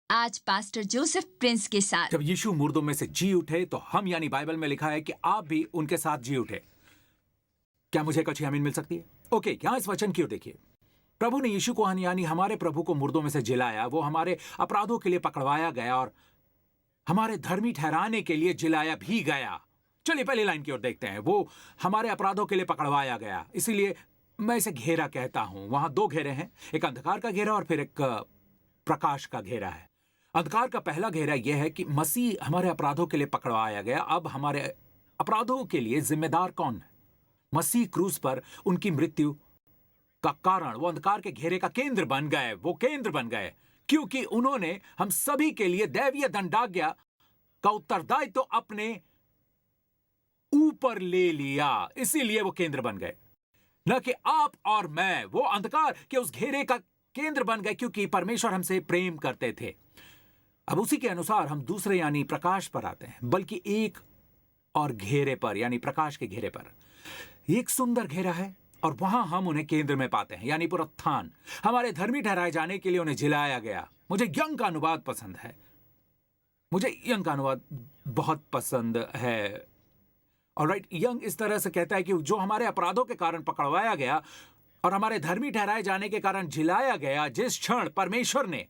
आज pastor Joseph Prince के साथ। जब यीशु मुर्दों में से जी उठे तो हम यानी बाइबल में लिखा है कि आप भी उनके साथ जी उठे। क्या मुझे एक अच्छी आमीन मिल सकती है? ओके, यहां इस वचन की ओर देखिए। प्रभु ने यीशु को यानी हमारे प्रभु को मुर्दों में से जिलाया। वो हमारे अपराधों के लिए पकड़वाया गया और हमारे धर्मी ठहराने के लिए जिलाया भी गया। चलिए पहली लाइन की ओर देखते हैं। वो हमारे अपराधों के लिए पकड़वाया गया, इसीलिए मैं इसे घेरा कहता हूं। वहां दो घेरे हैं, एक अंधकार का घेरा और फिर एक प्रकाश का घेरा है। अंधकार का पहला घेरा यह है कि मसीह हमारे अपराधों के लिए पकड़वाया गया। अब हमारे अपराधों के लिए जिम्मेदार कौन है? मसीह क्रूस पर उनकी मृत्यु का कारण वो अंधकार के घेरे का केंद्र बन गए। वो केंद्र बन गए क्योंकि उन्होंने हम सभी के लिए दैवीय दंडाज्ञा का उत्तरदायित्व तो अपने ऊपर ले लिया, इसीलिए वो केंद्र बन गए। न कि आप और मैं वो अंधकार के उस घेरे का केंद्र बन गए क्योंकि परमेश्वर हमसे प्रेम करते थे। अब उसी के अनुसार हम दूसरे यानी प्रकाश पर आते हैं, बल्कि एक और घेरे पर यानी प्रकाश के घेरे पर। एक सुंदर घेरा है और वहां हम उन्हें केंद्र में पाते हैं यानी पुनरुत्थान। हमारे धर्मी ठहराए जाने के लिए उन्हें जिलाया गया। मुझे यंग का अनुवाद पसंद है, मुझे यंग का अनुवाद बहुत पसंद है। ऑलराइट, यंग इस तरह से कहता है कि जो हमारे अपराधों के कारण पकड़वाया गया और हमारे धर्मी ठहराए जाने के कारण जिलाया गया, जिस क्षण परमेश्वर ने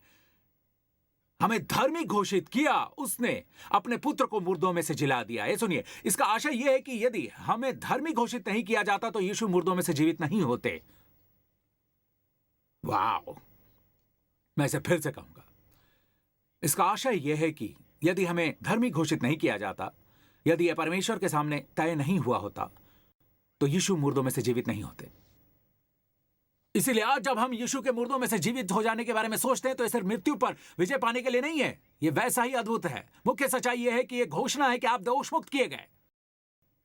हमें धर्मी घोषित किया, उसने अपने पुत्र को मुर्दों में से जिला दिया। ये सुनिए, इसका आशय यह है कि यदि हमें धर्मी घोषित नहीं किया जाता तो यीशु मुर्दों में से जीवित नहीं होते। वाह, मैं इसे फिर से कहूंगा। इसका आशय यह है कि यदि हमें धर्मी घोषित नहीं किया जाता, यदि यह परमेश्वर के सामने तय नहीं हुआ होता, तो यीशु मुर्दों में से जीवित नहीं होते। इसीलिए आज जब हम यीशु के मुर्दों में से जीवित हो जाने के बारे में सोचते हैं तो यह सिर्फ मृत्यु पर विजय पाने के लिए नहीं है, यह वैसा ही अद्भुत है। मुख्य सच्चाई यह है कि यह घोषणा है कि आप दोष मुक्त किए गए,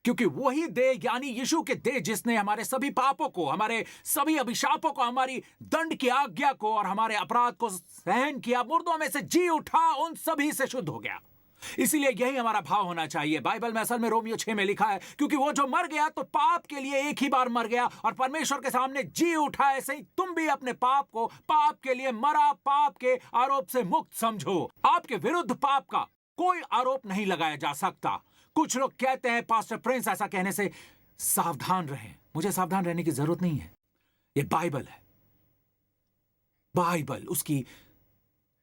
क्योंकि वही देह यानी यीशु के देह जिसने हमारे सभी पापों को, हमारे सभी अभिशापों को, हमारी दंड की आज्ञा को और हमारे अपराध को सहन किया, मुर्दों में से जी उठा, उन सभी से शुद्ध हो गया। इसीलिए यही हमारा भाव होना चाहिए। बाइबल में असल में रोमियो 6 में लिखा है, क्योंकि वो जो मर गया तो पाप के लिए एक ही बार मर गया और परमेश्वर के सामने जी उठा, ऐसे ही तुम भी अपने पाप को पाप के लिए मरा, पाप के आरोप से मुक्त समझो। आपके विरुद्ध पाप का कोई आरोप नहीं लगाया जा सकता। कुछ लोग कहते हैं पास्टर प्रिंस ऐसा कहने से सावधान रहें। मुझे सावधान रहने की जरूरत नहीं है। यह बाइबल है। बाइबल उसकी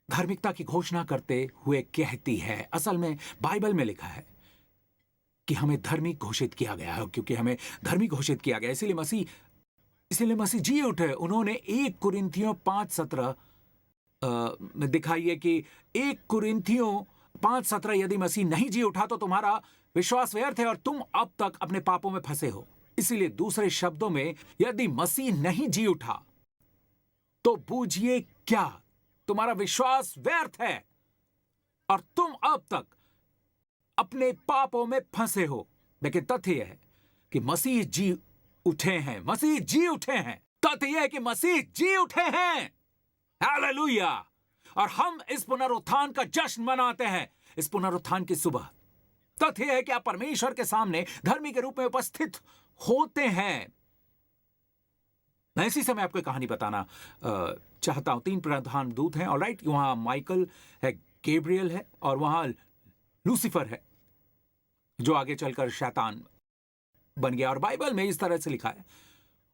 धार्मिकता की घोषणा करते हुए कहती है। असल में बाइबल में लिखा है कि हमें धर्मी घोषित किया गया है, क्योंकि हमें धर्मी घोषित किया गया इसीलिए मसीह जी उठे। उन्होंने 1 कुरिन्थियों 5:17 में दिखाई है कि 1 कुरिन्थियों 5:17 यदि मसीह नहीं जी उठा तो तुम्हारा विश्वास व्यर्थ है और तुम अब तक अपने पापों में फंसे हो। इसीलिए दूसरे शब्दों में, यदि मसीह नहीं जी उठा तो बूझिए क्या, तुम्हारा विश्वास व्यर्थ है और तुम अब तक अपने पापों में फंसे हो। लेकिन तथ्य यह है कि मसीह जी उठे हैं। मसीह जी उठे हैं। तथ्य यह है कि मसीह जी उठे हैं। हालेलुया। और हम इस पुनरुत्थान का जश्न मनाते हैं, इस पुनरुत्थान की सुबह। तथ्य यह है कि आप परमेश्वर के सामने धर्मी के रूप में उपस्थित होते हैं। मैं इसी समय आपको कहानी बताना चाहता हूं। 3 प्रधान दूत हैं, ऑलराइट। वहां माइकल है, गैब्रियल है और वहां लूसीफर है, जो आगे चलकर शैतान बन गया। और बाइबल में इस तरह से लिखा है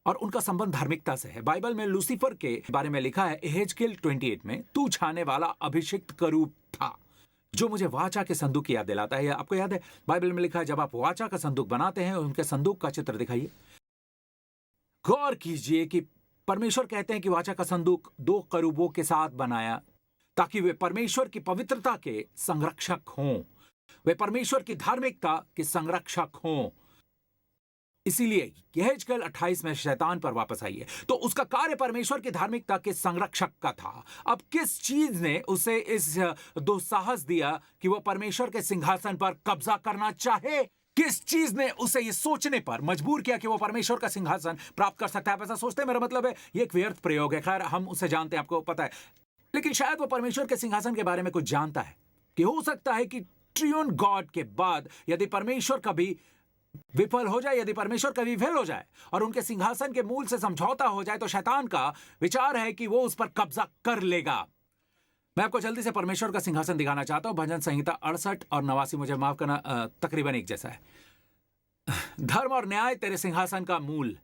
और उनका संबंध धार्मिकता से है। बाइबल में लूसीफर के बारे में लिखा है एहेजकेल 28 में, तू छाने वाला अभिषिक्त करूब था, जो मुझे वाचा के संदूक की याद दिलाता है। आपको याद है बाइबल में लिखा है, जब आप वाचा का संदूक बनाते हैं, उनके संदूक का चित्र दिखाइए। गौर कीजिए कि परमेश्वर कहते हैं कि वाचा का संदूक 2 करूबों के साथ बनाया ताकि वे परमेश्वर की पवित्रता के संरक्षक हों, वे परमेश्वर की धार्मिकता के संरक्षक हों। इसीलिए यहेजकेल 28 में शैतान पर वापस आई है, तो उसका कार्य परमेश्वर की धार्मिकता के संरक्षक का था। अब किस चीज ने उसे इस दुस्साहस दिया कि वह परमेश्वर के सिंहासन पर कब्जा करना चाहे? किस चीज ने उसे ये सोचने पर मजबूर किया कि वो परमेश्वर का सिंहासन प्राप्त कर सकता है? आप ऐसा सोचते हैं, मेरा मतलब है ये एक व्यर्थ प्रयोग है। खैर, हम उसे जानते हैं, आपको पता है। लेकिन शायद वो परमेश्वर के सिंहासन के बारे में कुछ जानता है कि हो सकता है कि ट्रियून गॉड के बाद यदि परमेश्वर कभी विफल हो जाए, यदि परमेश्वर कभी फेल हो जाए और उनके सिंहासन के मूल से समझौता हो जाए, तो शैतान का विचार है कि वो उस पर कब्जा कर लेगा। मैं आपको जल्दी से परमेश्वर का सिंहासन दिखाना चाहता हूं। भजन संहिता 68 और 89, मुझे माफ करना, तकरीबन एक जैसा है। धर्म और न्याय तेरे सिंहासन का मूल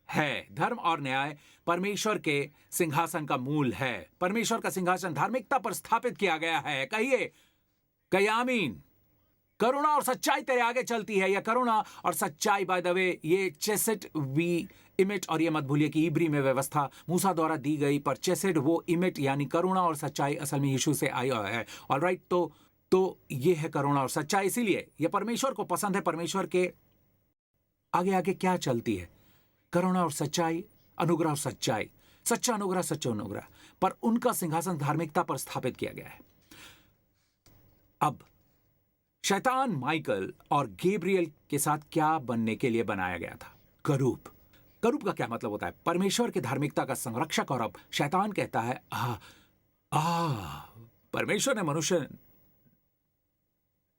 है। धर्म और न्याय परमेश्वर के सिंहासन का मूल है। परमेश्वर का सिंहासन धार्मिकता पर स्थापित किया गया है। कहिए आमीन। करुणा और सच्चाई तेरे आगे चलती है। यह करुणा और सच्चाई, बाय द वे, ये चेसेट वी इमिट, और ये मत भूलिए कि इब्री में व्यवस्था मूसा द्वारा दी गई, पर चेसेट वो इमिट यानी करुणा और सच्चाई असल में यीशु से आई है। ऑलराइट, तो ये है करुणा और सच्चाई। इसीलिए ये परमेश्वर को पसंद है। परमेश्वर के आगे आगे क्या चलती है? करुणा और सच्चाई, अनुग्रह और सच्चाई, सच्चा अनुग्रह, सच्चा अनुग्रह। पर उनका सिंहासन धार्मिकता पर स्थापित किया गया है। अब शैतान माइकल और गैब्रियल के साथ क्या बनने के लिए बनाया गया था? करूब। करूब का क्या मतलब होता है? परमेश्वर की धार्मिकता का संरक्षक। और अब शैतान कहता है परमेश्वर ने मनुष्य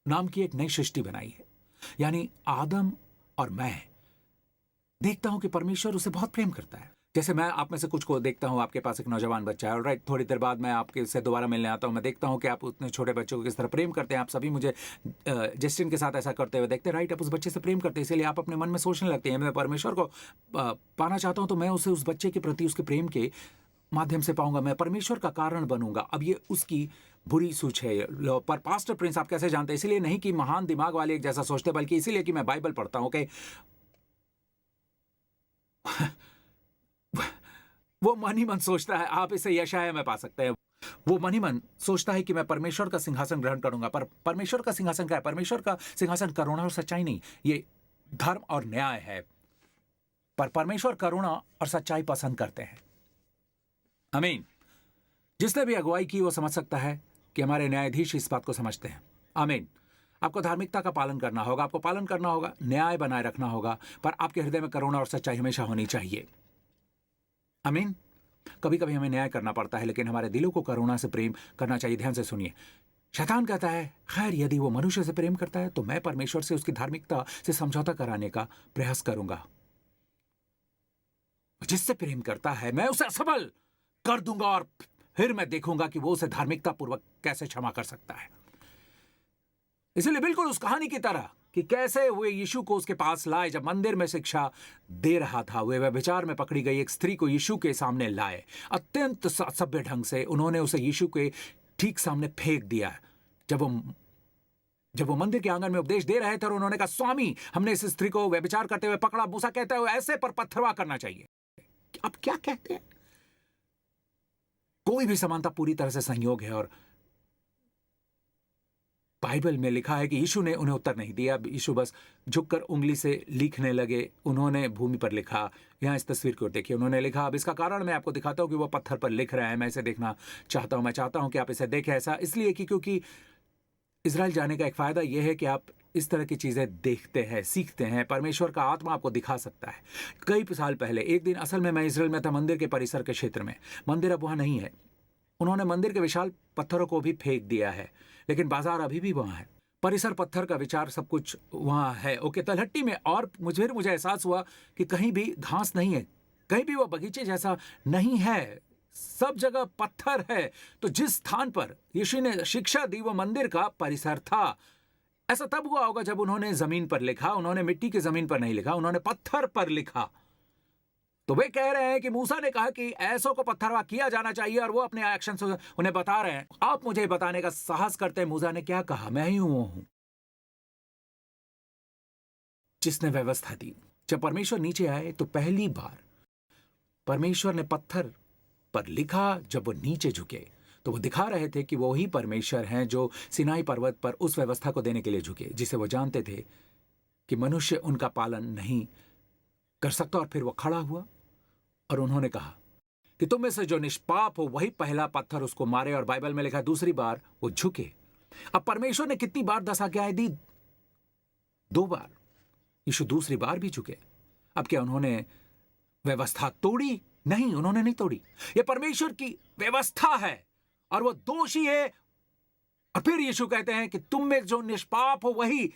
नाम की एक नई सृष्टि बनाई है, यानी आदम, और मैं देखता हूं कि परमेश्वर उसे बहुत प्रेम करता है। जैसे मैं आप में से कुछ को देखता हूं, आपके पास एक नौजवान बच्चा है, ऑलराइट, थोड़ी देर बाद मैं आपके से दोबारा मिलने आता हूं, मैं देखता हूं कि आप उतने छोटे बच्चों को किस तरह प्रेम करते हैं। आप सभी मुझे जस्टिन के साथ ऐसा करते हुए देखते हैं, राइट? आप उस बच्चे से प्रेम करते हैं, इसलिए आप अपने मन में सोचने लगते हैं, मैं परमेश्वर को पाना चाहता हूं, तो मैं उसे उस बच्चे के प्रति उसके प्रेम के माध्यम से पाऊंगा, मैं परमेश्वर का कारण बनूंगा। अब ये उसकी बुरी सोच है। पर पास्टर प्रिंस, आप कैसे जानते हैं? इसलिए नहीं कि महान दिमाग वाले एक जैसा सोचते, बल्कि इसीलिए कि मैं बाइबल पढ़ता हूं कि वो मन ही मन सोचता है। आप इसे यशाया में पा सकते हैं। वो मन ही मन सोचता है कि मैं परमेश्वर का सिंहासन ग्रहण करूंगा। पर परमेश्वर का सिंहासन क्या है? परमेश्वर का सिंहासन करुणा और सच्चाई नहीं, ये धर्म और न्याय है। पर परमेश्वर करुणा और सच्चाई पसंद करते हैं। आमीन। जिसने भी अगुवाई की वो समझ सकता है कि हमारे न्यायाधीश इस बात को समझते हैं। आमीन। आपको धार्मिकता का पालन करना होगा, आपको पालन करना होगा, न्याय बनाए रखना होगा, पर आपके हृदय में करुणा और सच्चाई हमेशा होनी चाहिए। आमीन। कभी कभी हमें न्याय करना पड़ता है, लेकिन हमारे दिलों को करुणा से प्रेम करना चाहिए। ध्यान से सुनिए। शैतान कहता है, खैर यदि वो मनुष्य से प्रेम करता है तो मैं परमेश्वर से उसकी धार्मिकता से समझौता कराने का प्रयास करूंगा। जिससे प्रेम करता है मैं उसे असफल कर दूंगा, और फिर मैं देखूंगा कि वो उसे धार्मिकता पूर्वक कैसे क्षमा कर सकता है। इसलिए बिल्कुल उस कहानी की तरह कि कैसे वे यीशु को उसके पास लाए, जब मंदिर में शिक्षा दे रहा था, वे व्यभिचार में पकड़ी गई एक स्त्री को यीशु के सामने लाए। अत्यंत सभ्य ढंग से उन्होंने उसे यीशु के ठीक सामने फेंक दिया। जब वो मंदिर के आंगन में उपदेश दे रहे थे, और उन्होंने कहा, स्वामी, हमने इस स्त्री को व्यभिचार करते हुए पकड़ा। मूसा कहता है ऐसे पर पत्थरवाह करना चाहिए। अब क्या कहते हैं? कोई भी समानता पूरी तरह से संयोग है। और बाइबल में लिखा है कि यीशु ने उन्हें उत्तर नहीं दिया। यीशु बस झुककर उंगली से लिखने लगे। उन्होंने भूमि पर लिखा। यहां इस तस्वीर को देखिए, उन्होंने लिखा। अब इसका कारण मैं आपको दिखाता हूं कि वो पत्थर पर लिख रहे हैं। मैं इसे देखना चाहता हूं। मैं चाहता हूं कि आप इसे देखें। ऐसा इसलिए कि क्योंकि इजराइल जाने का एक फायदा यह है कि आप इस तरह की चीजें देखते हैं, सीखते हैं। परमेश्वर का आत्मा आपको दिखा सकता है। कई साल पहले एक दिन, असल में मैं इजराइल में था, मंदिर के परिसर के क्षेत्र में। मंदिर अब वहां नहीं है। उन्होंने मंदिर के विशाल पत्थरों को भी फेंक दिया है, लेकिन बाजार अभी भी वहां है। परिसर, पत्थर का विचार, सब कुछ वहां है। ओके, तलहट्टी में। और मुझे एहसास हुआ कि कहीं भी घास नहीं है, कहीं भी वो बगीचे जैसा नहीं है, सब जगह पत्थर है। तो जिस स्थान पर यीशु ने शिक्षा दी वो मंदिर का परिसर था। ऐसा तब हुआ होगा जब उन्होंने जमीन पर लिखा। उन्होंने मिट्टी की जमीन पर नहीं लिखा, उन्होंने पत्थर पर लिखा। तो वे कह रहे हैं कि मूसा ने कहा कि ऐसों को पत्थरवाह किया जाना चाहिए, और वो अपने एक्शन से उन्हें बता रहे हैं। आप मुझे बताने का साहस करते हैं मूसा ने क्या कहा? मैं ही वो हूं जिसने व्यवस्था दी। जब परमेश्वर नीचे आए तो पहली बार परमेश्वर ने पत्थर पर लिखा। जब वो नीचे झुके तो वो दिखा रहे थे कि वो ही परमेश्वर हैं जो सिनाई पर्वत पर उस व्यवस्था को देने के लिए झुके, जिसे वो जानते थे कि मनुष्य उनका पालन नहीं कर सकता। और फिर वो खड़ा हुआ और उन्होंने कहा कि तुम में से जो निष्पाप हो वही पहला पत्थर उसको मारे। और बाइबल में लिखा, दूसरी बार वो झुके। अब परमेश्वर ने कितनी बार 10 आज्ञाएं दी? 2 बार। यीशु दूसरी बार भी झुके। अब क्या उन्होंने व्यवस्था तोड़ी? नहीं, उन्होंने नहीं तोड़ी। यह परमेश्वर की व्यवस्था है और वो दोषी है। और फिर यीशु कहते हैं कि तुम में जो निष्पाप हो वही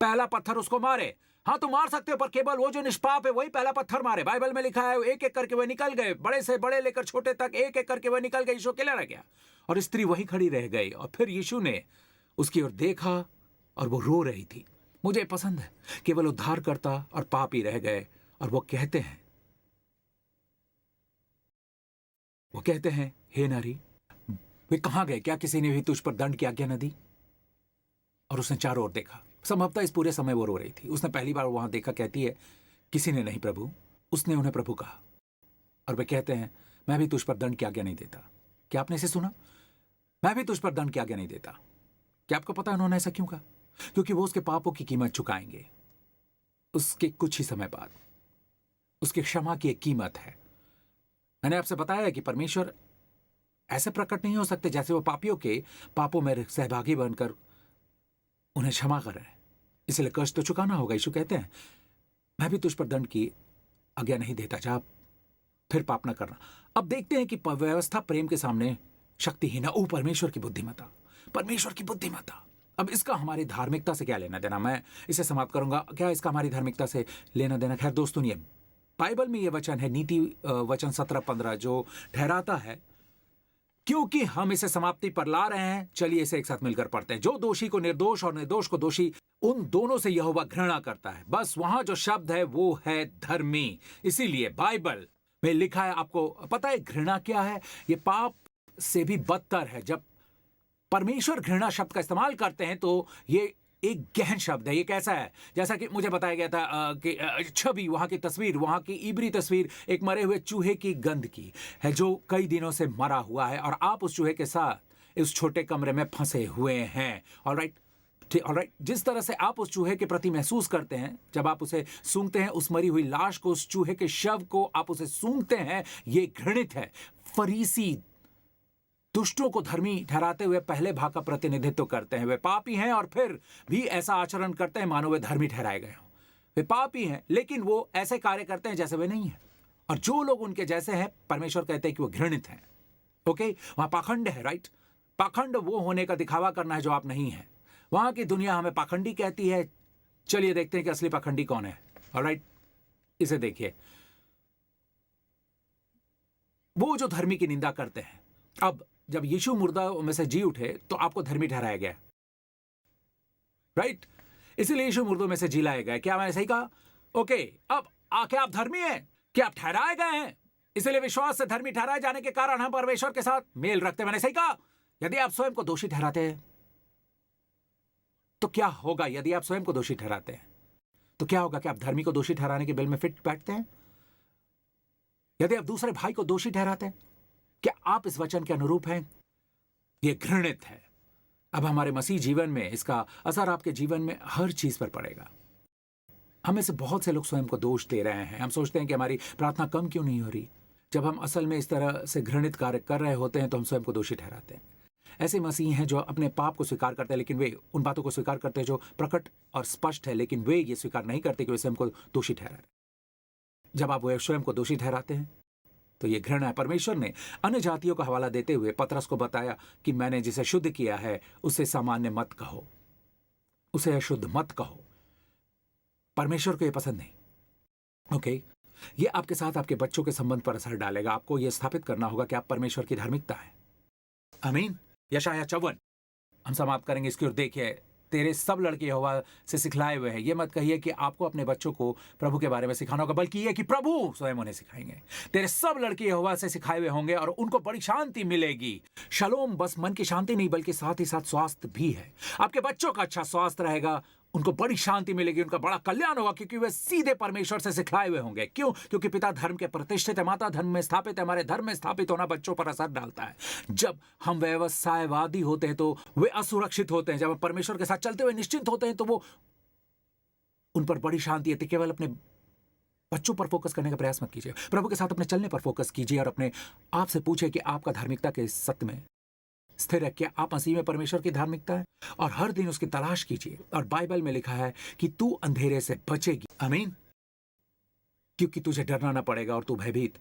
पहला पत्थर उसको मारे। हाँ, तो मार सकते हो, पर केवल वो जो निष्पाप है वही पहला पत्थर मारे। बाइबल में लिखा है एक एक करके वे निकल गए, बड़े से बड़े लेकर छोटे तक एक एक करके वे निकल गए। यीशु अकेला रह गया। और स्त्री वहीं खड़ी रह गई और फिर यीशु ने उसकी ओर देखा और वो रो रही थी। मुझे पसंद है, केवल उद्धारकर्ता और पापी रह गए और वो कहते हैं हे नारी, वे कहां गए? क्या किसी ने भी तुझ पर दंड की आज्ञा न दी? और उसने चारों ओर देखा। संभवतः इस पूरे समय वो रो रही थी। उसने पहली बार वहां देखा। कहती है किसी ने नहीं प्रभु। उसने उन्हें प्रभु कहा और वे कहते हैं मैं भी तुझ पर दंड की आज्ञा नहीं देता। क्या आपने इसे सुना? मैं भी तुझ पर दंड की आज्ञा नहीं देता। क्या आपको पता है उन्होंने ऐसा क्यों कहा? क्योंकि वो उसके पापों की कीमत चुकाएंगे। उसके कुछ ही समय बाद उसकी क्षमा की एक कीमत है। मैंने आपसे बताया कि परमेश्वर ऐसे प्रकट नहीं हो सकते जैसे वो पापियों के पापों में सहभागी बनकर उन्हें क्षमा करें। इसलिए कर्ज तो चुकाना होगा। यीशु कहते हैं मैं भी तुझ पर दंड की आज्ञा नहीं देता, जा फिर पाप न करना। अब देखते हैं कि व्यवस्था प्रेम के सामने शक्तिहीन है। परमेश्वर की बुद्धिमत्ता, परमेश्वर की बुद्धिमत्ता। अब इसका हमारी धार्मिकता से क्या लेना देना? मैं इसे समाप्त करूंगा। क्या इसका हमारी धार्मिकता से लेना देना? खैर दोस्तों, ये बाइबल में यह वचन है, नीति वचन 17:15, जो ठहराता है क्योंकि हम इसे समाप्ति पर ला रहे हैं, चलिए इसे एक साथ मिलकर पढ़ते हैं। जो दोषी को निर्दोष और निर्दोष को दोषी, उन दोनों से यहोवा घृणा करता है। बस वहां जो शब्द है वो है धर्मी। इसीलिए बाइबल में लिखा है, आपको पता है घृणा क्या है? ये पाप से भी बदतर है। जब परमेश्वर घृणा शब्द का इस्तेमाल करते हैं तो ये एक गहन शब्द है। ये कैसा है? जैसा कि मुझे बताया गया था कि छवि, वहां की तस्वीर, वहां की इब्री तस्वीर एक मरे हुए चूहे की गंध की है जो कई दिनों से मरा हुआ है और आप उस चूहे के साथ इस छोटे कमरे में फंसे हुए हैं। ऑलराइट, जिस तरह से आप उस चूहे के प्रति महसूस करते हैं जब आप उसे सूंघते हैं, उस मरी हुई लाश को, उस चूहे के शव को आप उसे सूंघते हैं, ये घृणित है। फरीसी दुष्टों को धर्मी ठहराते हुए पहले भाग का प्रतिनिधित्व करते हैं। वे पापी हैं और फिर भी ऐसा आचरण करते हैं मानो वे धर्मी ठहराए गए हों। वे पापी हैं लेकिन वो ऐसे कार्य करते हैं जैसे वे नहीं हैं। और जो लोग उनके जैसे हैं, परमेश्वर कहते हैं कि वो घृणित हैं। ओके, वहां पाखंड है। राइट, पाखंड वो होने का दिखावा करना है जो आप नहीं हैं। वहां की दुनिया हमें पाखंडी कहती है। चलिए देखते हैं कि असली पाखंडी कौन है। ऑलराइट, इसे देखिए, वो जो धर्मी की निंदा करते हैं। अब जब यीशु मुर्दा में से जी उठे तो आपको धर्मी ठहराया गया। राइट, इसीलिए यीशु मुर्दों में से जी लाए गए। क्या मैंने सही कहा? ओके, अब क्या आप धर्मी हैं? क्या आप ठहराए गए हैं? इसलिए विश्वास से धर्मी ठहराए जाने के कारण हम परमेश्वर के साथ मेल रखते हैं। मैंने सही कहा? यदि आप स्वयं को दोषी ठहराते हैं तो क्या होगा? यदि आप स्वयं को दोषी ठहराते हैं तो क्या होगा? कि आप धर्मी को दोषी ठहराने के बिल में फिट बैठते हैं? यदि आप दूसरे भाई को दोषी ठहराते हैं, क्या आप इस वचन के अनुरूप हैं? यह घृणित है। अब हमारे मसीह जीवन में इसका असर आपके जीवन में हर चीज पर पड़ेगा। हमें से बहुत से लोग स्वयं को दोष दे रहे हैं। हम सोचते हैं कि हमारी प्रार्थना कम क्यों नहीं हो रही। जब हम असल में इस तरह से घृणित कार्य कर रहे होते हैं तो हम स्वयं को दोषी ठहराते हैं। ऐसे मसीह हैं जो अपने पाप को स्वीकार करते हैं, लेकिन वे उन बातों को स्वीकार करते हैं जो प्रकट और स्पष्ट है, लेकिन वे ये स्वीकार नहीं करते कि वे स्वयं को दोषी ठहरा रहे। जब आप स्वयं को दोषी ठहराते हैं तो ये घृणा है। परमेश्वर ने अन्य जातियों का हवाला देते हुए पतरस को बताया कि मैंने जिसे शुद्ध किया है उसे सामान्य मत कहो, उसे अशुद्ध मत कहो। परमेश्वर को यह पसंद नहीं। ओके, ये आपके साथ आपके बच्चों के संबंध पर असर डालेगा। आपको यह स्थापित करना होगा कि आप परमेश्वर की धार्मिकता है। आमीन। यशायाह 54 हम समाप्त करेंगे। इसकी ओर देखिए, तेरे सब लड़के यहोवा से सिखलाए हुए हैं। ये मत कहिए कि आपको अपने बच्चों को प्रभु के बारे में सिखाना होगा, बल्कि ये कि प्रभु स्वयं उन्हें सिखाएंगे। तेरे सब लड़के यहोवा से सिखाए हुए होंगे और उनको बड़ी शांति मिलेगी। शलोम बस मन की शांति नहीं बल्कि साथ ही साथ स्वास्थ्य भी है। आपके बच्चों का अच्छा स्वास्थ्य रहेगा, उनको बड़ी शांति मिलेगी, उनका बड़ा कल्याण होगा, क्योंकि वे सीधे परमेश्वर से सिखलाए हुए होंगे। क्यों? क्योंकि पिता धर्म के प्रतिष्ठित है, माता धर्म में स्थापित है। हमारे धर्म में स्थापित होना बच्चों पर असर डालता है। जब हम व्यवसायवादी होते हैं तो वे असुरक्षित होते हैं। जब हम परमेश्वर के साथ चलते हुए निश्चिंत होते हैं तो वो उन पर बड़ी शांति है। केवल अपने बच्चों पर फोकस करने का प्रयास मत कीजिए, प्रभु के साथ अपने चलने पर फोकस कीजिए और अपने आप से पूछे कि आपका धार्मिकता के सत्य में स्थिर है। क्या आप मसीह में परमेश्वर की धार्मिकता है? और हर दिन उसकी तलाश कीजिए। और बाइबल में लिखा है कि तू अंधेरे से बचेगी। आमीन। क्योंकि तुझे डरना ना पड़ेगा और तू भयभीत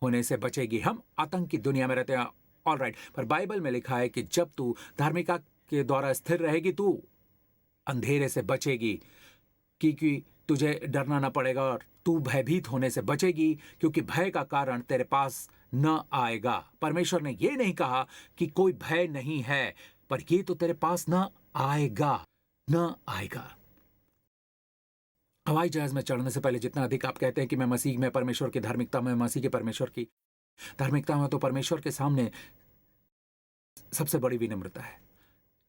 होने से बचेगी। हम आतंक की दुनिया में रहते हैं, ऑलराइट, पर बाइबल में लिखा है कि जब तू धार्मिकता के द्वारा स्थिर रहेगी तू अंधेरे से बचेगी, क्योंकि तुझे डरना ना पड़ेगा और तू भयभीत होने से बचेगी, क्योंकि भय का कारण तेरे पास न आएगा। परमेश्वर ने यह नहीं कहा कि कोई भय नहीं है, पर ये तो तेरे पास न आएगा, न आएगा। हवाई जहाज में चढ़ने से पहले जितना अधिक आप कहते हैं कि मैं मसीह में परमेश्वर की धार्मिकता में, मसीह के परमेश्वर की धार्मिकता में, तो परमेश्वर के सामने सबसे बड़ी विनम्रता है।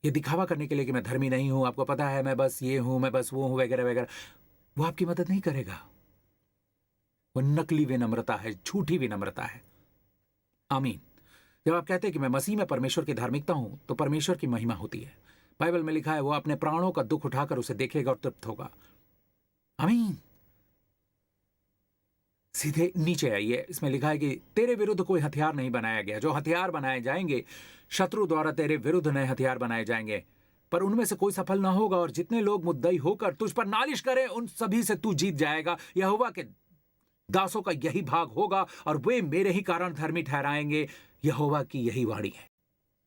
ये दिखावा करने के लिए कि मैं धर्मी नहीं हूं, आपको पता है मैं बस ये हूं, मैं बस वो हूं, वगैरह वगैरह, वो आपकी मदद नहीं करेगा। वो नकली विनम्रता है, झूठी विनम्रता है। आमीन। जब आप कहते हैं कि मैं मसीह में परमेश्वर की धार्मिकता हूं, तो परमेश्वर की महिमा होती है। बाइबल में लिखा है वो अपने प्राणों का दुख उठाकर उसे देखेगा और तृप्त होगा। आमीन। सीधे नीचे आइए, इसमें लिखा है कि तेरे विरुद्ध कोई हथियार नहीं बनाया गया। जो हथियार बनाए जाएंगे शत्रु द्वारा तेरे विरुद्ध नए हथियार बनाए जाएंगे, पर उनमें से कोई सफल ना होगा, और जितने लोग मुद्दई होकर तुझ पर नालिश करें उन सभी से तू जीत जाएगा। यहोवा के दासों का यही भाग होगा और वे मेरे ही कारण धर्मी ठहराएंगे। यहोवा की यही वाणी है।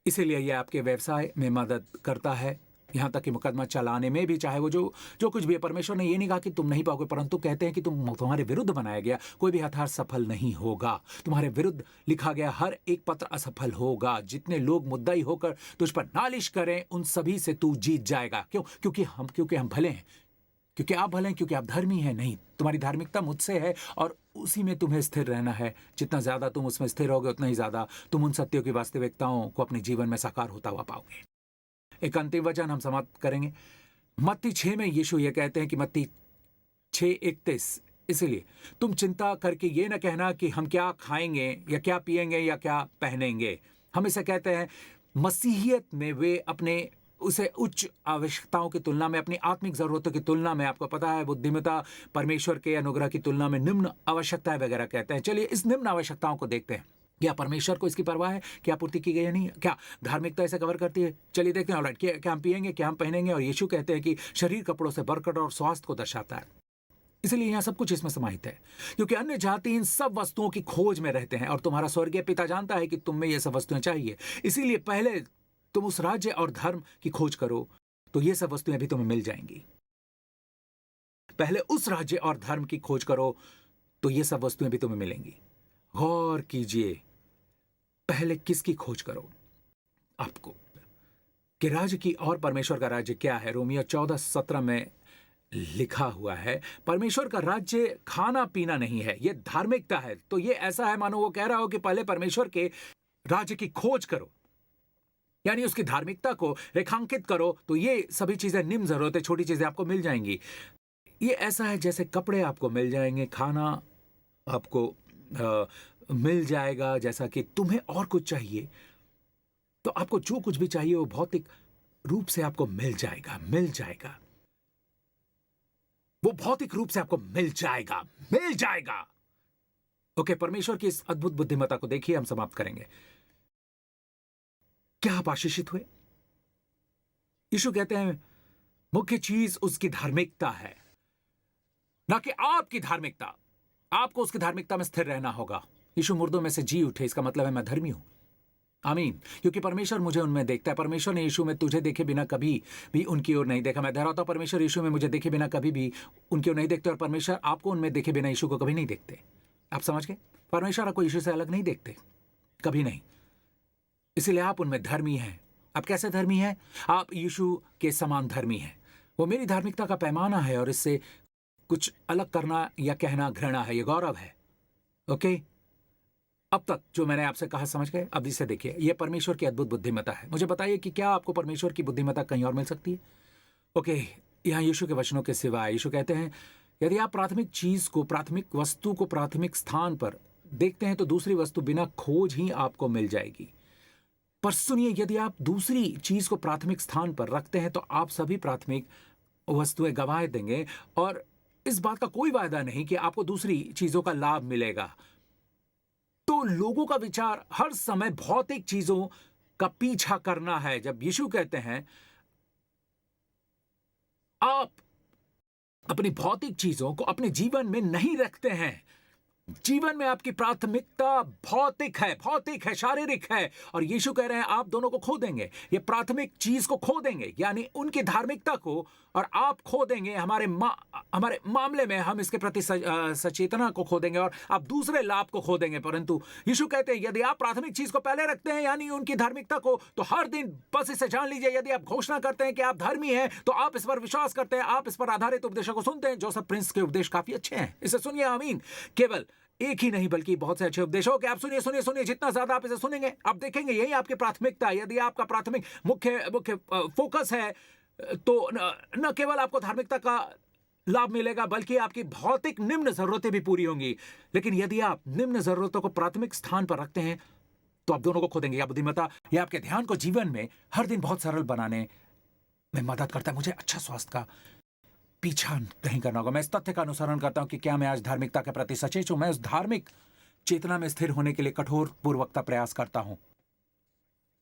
इसीलिए यह आपके व्यवसाय में मदद करता है, यहां तक कि मुकदमा चलाने में भी, चाहे वो जो कुछ भी है। परमेश्वर ने ये नहीं कहा कि तुम नहीं पाओगे, परंतु कहते हैं कि तुम्हारे विरुद्ध बनाया गया कोई भी हथियार सफल नहीं होगा। तुम्हारे विरुद्ध लिखा गया हर एक पत्र असफल होगा। जितने लोग मुद्दाई होकर तुझ पर नालिश करें उन सभी से तू जीत जाएगा। क्यों? क्योंकि हम भले हैं, क्योंकि आप भले हैं, क्योंकि आप धर्मी हैं। नहीं, तुम्हारी धार्मिकता मुझसे है और उसी में तुम्हें स्थिर रहना है। जितना ज्यादा तुम उसमें स्थिर होगे उतना ही ज्यादा तुम उन सत्यों की वास्तविकताओं को अपने जीवन में साकार होता हुआ पाओगे। एक अंतिम वचन हम समाप्त करेंगे। मत्ती 6 में यीशु ये कहते हैं कि मत्ती 6:31, इसलिए तुम चिंता करके ये न कहना कि हम क्या खाएंगे या क्या पिएंगे या क्या पहनेंगे। हम इसे कहते हैं मसीहियत में वे अपने उसे उच्च आवश्यकताओं की तुलना में, अपनी आत्मिक जरूरतों की तुलना में, आपको पता है बुद्धिमत्ता परमेश्वर के अनुग्रह की तुलना में निम्न आवश्यकताएं वगैरह कहते हैं। चलिए इस निम्न आवश्यकताओं को देखते हैं। क्या परमेश्वर को इसकी परवाह है? क्या पूर्ति की गई है? नहीं। क्या धार्मिकता इसे कवर करती है? चलिए देखते हैं। ऑलराइट, क्या हम पिएंगे, क्या हम पहनेंगे? और यीशु कहते हैं कि शरीर कपड़ों से बरकत और स्वास्थ्य को दर्शाता है। इसलिए यहां सब कुछ इसमें समाहित है, क्योंकि अन्य जाति इन सब वस्तुओं की खोज में रहते हैं और तुम्हारा स्वर्गीय पिता जानता है कि तुम में ये सब वस्तुएं चाहिए। इसीलिए पहले तुम उस राज्य और धर्म की खोज करो तो ये सब वस्तुएं भी तुम्हें मिल जाएंगी। पहले उस राज्य और धर्म की खोज करो तो ये सब वस्तुएं भी तुम्हें मिलेंगी। गौर कीजिए, पहले किसकी खोज करो? आपको कि राज्य की, और परमेश्वर का राज्य क्या है? रोमियो 14:17 में लिखा हुआ है, परमेश्वर का राज्य खाना पीना नहीं है, यह धार्मिकता है। तो ये ऐसा है मानो वो कह रहा हो कि पहले परमेश्वर के राज्य की खोज करो, यानी उसकी धार्मिकता को रेखांकित करो, तो ये सभी चीजें, निम्न जरूरतें, छोटी चीजें आपको मिल जाएंगी। ये ऐसा है जैसे कपड़े आपको मिल जाएंगे, खाना आपको मिल जाएगा, जैसा कि तुम्हें और कुछ चाहिए तो आपको जो कुछ भी चाहिए वो भौतिक रूप से आपको मिल जाएगा। वो भौतिक रूप से आपको मिल जाएगा। ओके, परमेश्वर की इस अद्भुत बुद्धिमत्ता को देखिए, हम समाप्त करेंगे। क्या आप आशीषित हुए? यीशु कहते हैं मुख्य चीज उसकी धार्मिकता है, ना कि आपकी धार्मिकता। आपको उसकी धार्मिकता में स्थिर रहना होगा। यीशु मुर्दों में से जी उठे, इसका मतलब है मैं धर्मी हूं। आमीन। क्योंकि परमेश्वर मुझे उनमें देखता है। परमेश्वर ने यीशु में तुझे देखे बिना कभी भी उनकी ओर नहीं देखा। मैं दोहराता हूं, परमेश्वर यीशु में मुझे देखे बिना कभी भी उनकी ओर नहीं देखते, और परमेश्वर आपको उनमें देखे बिना यीशु को कभी नहीं देखते। आप समझ गए? परमेश्वर आपको यीशु से अलग नहीं देखते, कभी नहीं। इसलिए आप उनमें धर्मी हैं। आप कैसे धर्मी हैं? आप यीशु के समान धर्मी हैं। वो मेरी धार्मिकता का पैमाना है और इससे कुछ अलग करना या कहना घृणा है, ये गौरव है। ओके, अब तक जो मैंने आपसे कहा समझ गए? अब इसे देखिए, यह परमेश्वर की अद्भुत बुद्धिमत्ता है। मुझे बताइए कि क्या आपको परमेश्वर की बुद्धिमत्ता कहीं और मिल सकती है? ओके, यहां यीशु के वचनों के सिवाय यीशु कहते हैं यदि आप प्राथमिक चीज को, प्राथमिक वस्तु को प्राथमिक स्थान पर देखते हैं तो दूसरी वस्तु बिना खोज ही आपको मिल जाएगी। पर सुनिए, यदि आप दूसरी चीज को प्राथमिक स्थान पर रखते हैं तो आप सभी प्राथमिक वस्तुएं गंवा देंगे, और इस बात का कोई वायदा नहीं कि आपको दूसरी चीजों का लाभ मिलेगा। तो लोगों का विचार हर समय भौतिक चीजों का पीछा करना है। जब यीशु कहते हैं आप अपनी भौतिक चीजों को अपने जीवन में नहीं रखते हैं, जीवन में आपकी प्राथमिकता भौतिक है, शारीरिक है, और यीशु कह रहे हैं आप दोनों को खो देंगे। ये प्राथमिक चीज को खो देंगे, यानी उनकी धार्मिकता को, और आप खो देंगे हमारे मामले में हम इसके प्रति सचेतना को खो देंगे और आप दूसरे लाभ को खो देंगे। परंतु यीशु कहते हैं यदि आप प्राथमिक चीज को पहले रखते हैं, यानी उनकी धार्मिकता को, तो हर दिन बस इसे जान लीजिए, यदि आप घोषणा करते हैं कि आप धर्मी हैं, तो आप इस पर विश्वास करते हैं, आप इस पर आधारित उपदेशों को सुनते हैं। जोसेफ प्रिंस के उपदेश काफी अच्छे हैं, इसे सुनिए। आमीन। केवल एक ही नहीं बल्कि बहुत से अच्छे उपदेशों के आप सुनिए सुनिए सुनिए। जितना ज्यादा आप इसे सुनेंगे, आप देखेंगे यही आपकी प्राथमिकता है। यदि आपका प्राथमिक मुख्य फोकस है, तो न केवल आपको धार्मिकता का लाभ मिलेगा, बल्कि आपकी भौतिक निम्न जरूरतें भी पूरी होंगी। लेकिन यदि आप निम्न जरूरतों को प्राथमिक स्थान पर रखते हैं, तो आप दोनों को खो देंगे। या बुद्धिमत्ता या आपके ध्यान को जीवन में हर दिन बहुत सरल बनाने में मदद करता है। मुझे अच्छा स्वास्थ्य का पीछा नहीं करना होगा। मैं इस तथ्य का अनुसरण करता हूं कि क्या मैं आज धार्मिकता के प्रति सचेत हूं। मैं उस धार्मिक चेतना में स्थिर होने के लिए कठोर पूर्वकता प्रयास करता हूं।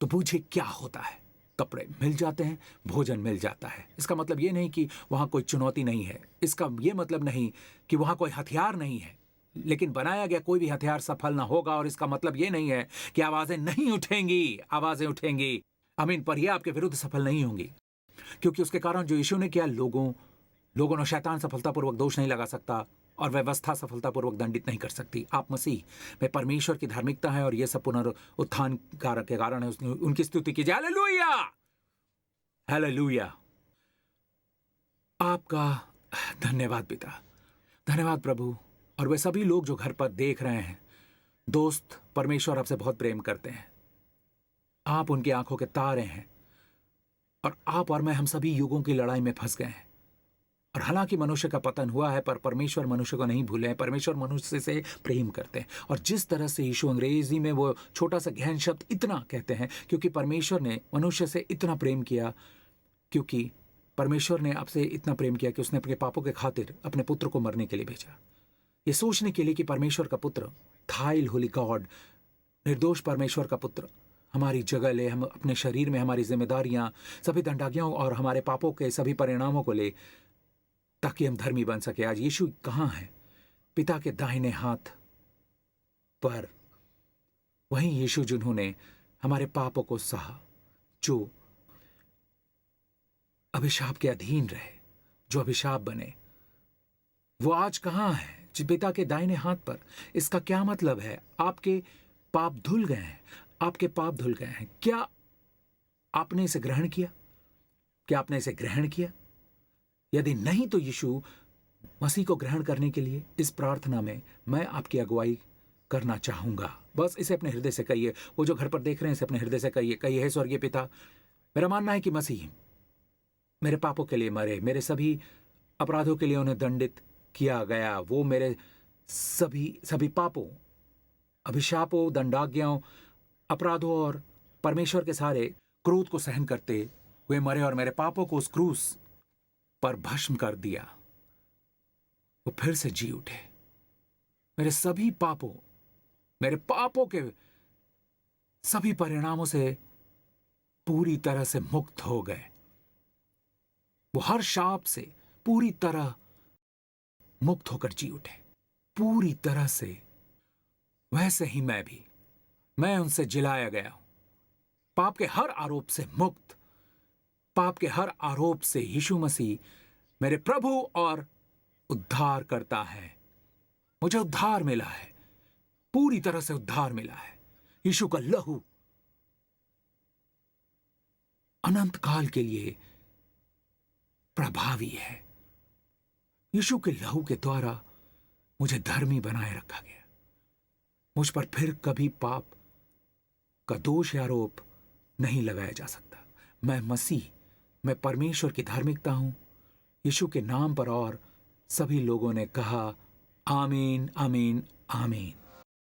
तो पूछिए क्या होता है? कपड़े मिल जाते हैं, भोजन मिल जाता है। इसका मतलब यह नहीं कि वहां कोई चुनौती नहीं है, इसका यह मतलब नहीं कि वहां कोई हथियार नहीं है, लेकिन बनाया गया कोई भी हथियार सफल ना होगा। और इसका मतलब यह नहीं है कि आवाजें नहीं उठेंगी, आवाजें उठेंगी, आमीन, पर यह आपके विरुद्ध सफल नहीं होंगी, क्योंकि उसके कारण जो यीशु ने किया, लोगों ने शैतान सफलतापूर्वक दोष नहीं लगा सकता और व्यवस्था सफलतापूर्वक दंडित नहीं कर सकती। आप मसीह में परमेश्वर की धार्मिकता है, और यह सब पुनरुत्थान कारक के कारण है। उनकी स्तुति कीजिए। Hallelujah, hallelujah. आपका धन्यवाद पिता, धन्यवाद प्रभु। और वे सभी लोग जो घर पर देख रहे हैं, दोस्त, परमेश्वर आपसे बहुत प्रेम करते हैं। आप उनकी आंखों के तारे हैं, और आप और मैं, हम सभी युगों की लड़ाई में फंस गए हैं। और हालांकि मनुष्य का पतन हुआ है, पर परमेश्वर मनुष्य को नहीं भूले हैं। परमेश्वर मनुष्य से प्रेम करते हैं। और जिस तरह से यीशु, अंग्रेजी में वो छोटा सा गहन शब्द इतना कहते हैं, क्योंकि परमेश्वर ने मनुष्य से इतना प्रेम किया, क्योंकि परमेश्वर ने आपसे इतना प्रेम किया कि उसने अपने पापों के खातिर अपने पुत्र को मरने के लिए भेजा। ये सोचने के लिए कि परमेश्वर का पुत्र, थाइल होली गॉड, निर्दोष परमेश्वर का पुत्र हमारी जगह ले, हम अपने शरीर में हमारी जिम्मेदारियां, सभी दंडाज्ञाओं और हमारे पापों के सभी परिणामों को ले, ताकि हम धर्मी बन सके। आज यीशु कहां है? पिता के दाहिने हाथ पर। वही यीशु जिन्होंने हमारे पापों को सहा, जो अभिशाप के अधीन रहे, जो अभिशाप बने, वो आज कहां है? पिता के दाहिने हाथ पर। इसका क्या मतलब है? आपके पाप धुल गए हैं, आपके पाप धुल गए हैं। क्या आपने इसे ग्रहण किया? क्या आपने इसे ग्रहण किया? यदि नहीं, तो यीशु मसीह को ग्रहण करने के लिए इस प्रार्थना में मैं आपकी अगुवाई करना चाहूंगा। बस इसे अपने हृदय से कहिए। वो जो घर पर देख रहे हैं, इसे अपने हृदय से कहिए। कहिए, हे स्वर्गीय पिता, मेरा मानना है कि मसीह मेरे पापों के लिए मरे, मेरे सभी अपराधों के लिए उन्हें दंडित किया गया। वो मेरे सभी पापों, अभिशापों, दंडाज्ञाओं, अपराधों और परमेश्वर के सारे क्रोध को सहन करते हुए मरे, और मेरे पापों को उस क्रूस पर भस्म कर दिया। वो फिर से जी उठे। मेरे सभी पापों, मेरे पापों के सभी परिणामों से पूरी तरह से मुक्त हो गए। वो हर शाप से पूरी तरह मुक्त होकर जी उठे, पूरी तरह से। वैसे ही मैं उनसे जिलाया गया हूं, पाप के हर आरोप से मुक्त। पाप के हर आरोप से यीशु मसीह मेरे प्रभु और उद्धार करता है। मुझे उद्धार मिला है, पूरी तरह से उद्धार मिला है। यीशु का लहू अनंत काल के लिए प्रभावी है। यीशु के लहू के द्वारा मुझे धर्मी बनाए रखा गया। मुझ पर फिर कभी पाप का दोष या आरोप नहीं लगाया जा सकता। मैं मसीह, मैं परमेश्वर की धार्मिकता हूं, यीशु के नाम पर। और सभी लोगों ने कहा आमीन, आमीन, आमीन।